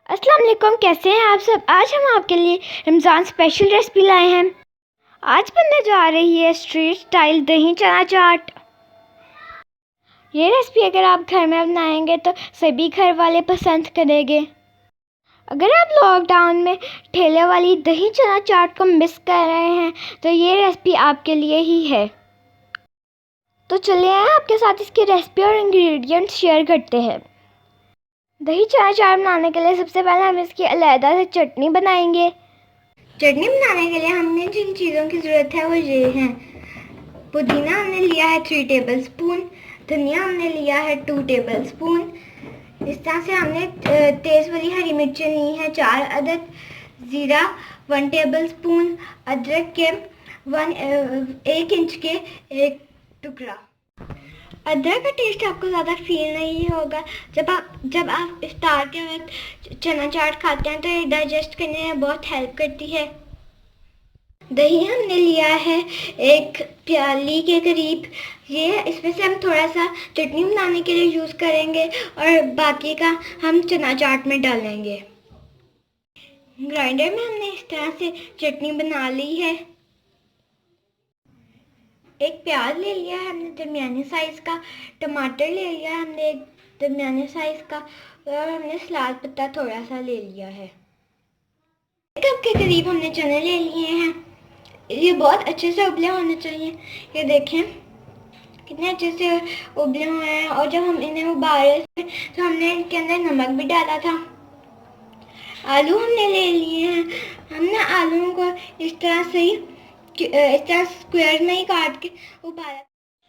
अस्सलाम वालेकुम, कैसे हैं आप सब। आज हम आपके लिए रमज़ान स्पेशल रेसिपी लाए हैं। आज बनने जा रही है स्ट्रीट स्टाइल दही चना चाट। ये रेसिपी अगर आप घर में बनाएंगे तो सभी घर वाले पसंद करेंगे। अगर आप लॉकडाउन में ठेले वाली दही चना चाट को मिस कर रहे हैं तो ये रेसिपी आपके लिए ही है। तो चलिए आपके साथ इसकी रेसिपी और इंग्रेडिएंट्स शेयर करते हैं। दही चना चाट बनाने के लिए सबसे पहले हम इसकी अलहदा से चटनी बनाएंगे। चटनी बनाने के लिए हमने जिन चीज़ों की ज़रूरत है वो ये हैं। पुदीना हमने लिया है 3 टेबल स्पून, धनिया हमने लिया है 2 टेबल स्पून। इस तरह से हमने तेज़ वाली हरी मिर्चें ली हैं 4 अदद, ज़ीरा 1 टेबल स्पून, अदरक के 1 इंच के 1 टुकड़ा। अदरक का टेस्ट आपको ज़्यादा फील नहीं होगा। जब आप इफ्तार के वक्त चना चाट खाते हैं तो ये डाइजेस्ट करने में बहुत हेल्प करती है। दही हमने लिया है 1 प्याली के करीब। ये इसमें से हम थोड़ा सा चटनी बनाने के लिए यूज़ करेंगे और बाकी का हम चना चाट में डालेंगे। ग्राइंडर में हमने इस तरह से चटनी बना ली है। 1 प्याज ले लिया है हमने दरमियाने साइज़ का, टमाटर ले लिया है हमने 1 दरमियाने साइज़ का, और हमने सलाद पत्ता थोड़ा सा ले लिया है। 1 कप के करीब हमने चने ले लिए हैं। ये बहुत अच्छे से उबले होने चाहिए। ये देखें कितने अच्छे से उबले हुए हैं। और जब हम इन्हें उबाले थे तो हमने इनके अंदर नमक भी डाला था। आलू हमने ले लिए हैं। हमने आलूओं को इस तरह स्क्वायर में ही काट के उबाला।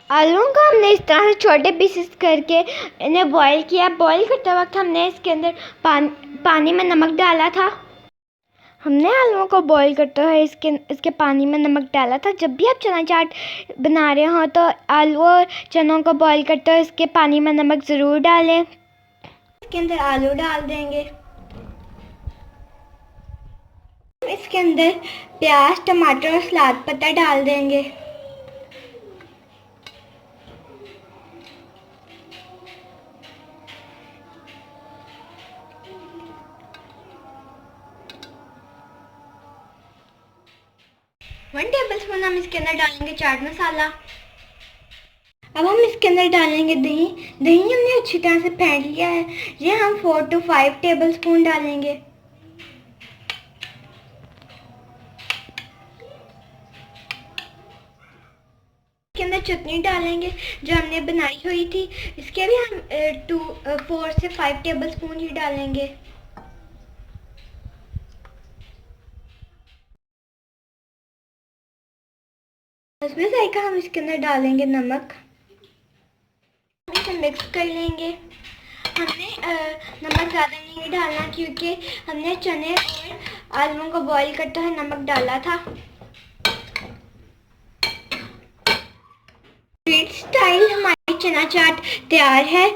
आलूओं को हमने इस तरह से छोटे पीसेस करके इन्हें बॉईल किया। बॉईल करते वक्त हमने इसके अंदर पानी में नमक डाला था। हमने आलूओं को बॉईल करते हुए इसके पानी में नमक डाला था। जब भी आप चना चाट बना रहे हो तो आलू और चनों को बॉईल करते हुए इसके पानी में नमक ज़रूर डालें। इसके अंदर आलू डाल देंगे। इसके अंदर प्याज, टमाटर और सलाद पत्ता डाल देंगे। वन टेबल स्पून हम इसके अंदर डालेंगे चाट मसाला। अब हम इसके अंदर डालेंगे दही। दही हमने अच्छी तरह से फेंट लिया है। ये हम 4 to 5 टेबल स्पून डालेंगे। इसके अंदर चटनी डालेंगे जो हमने बनाई हुई थी। इसके भी हम 4 से 5 टेबल स्पून ही डालेंगे। उसमें जायका हम इसके अंदर डालेंगे नमक। इसे मिक्स कर लेंगे। हमने नमक ज़्यादा नहीं डालना क्योंकि हमने चने और आलूओं को बॉईल करते हुए नमक डाला था। स्ट्रीट स्टाइल हमारी चना चाट तैयार है।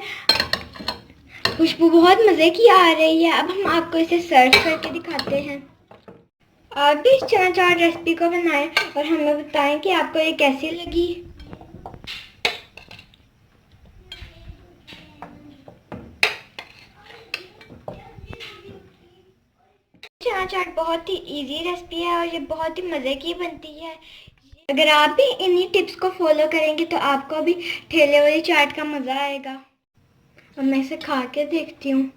खुशबू बहुत मज़े की आ रही है। अब हम आपको इसे सर्व करके दिखाते हैं। आप भी इस चना चाट रेसिपी को बनाएं और हमें बताएं कि आपको ये कैसी लगी। चना चाट बहुत ही इजी रेसिपी है और ये बहुत ही मज़े की बनती है। अगर आप भी इन्हीं टिप्स को फॉलो करेंगे तो आपको भी ठेले वाली चाट का मज़ा आएगा। अब मैं इसे खा के देखती हूँ।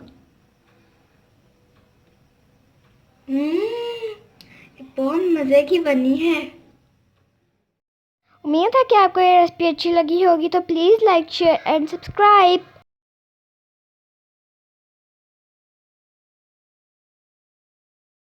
बहुत मज़े की बनी है। उम्मीद है कि आपको ये रेसिपी अच्छी लगी होगी, तो please like, share and subscribe.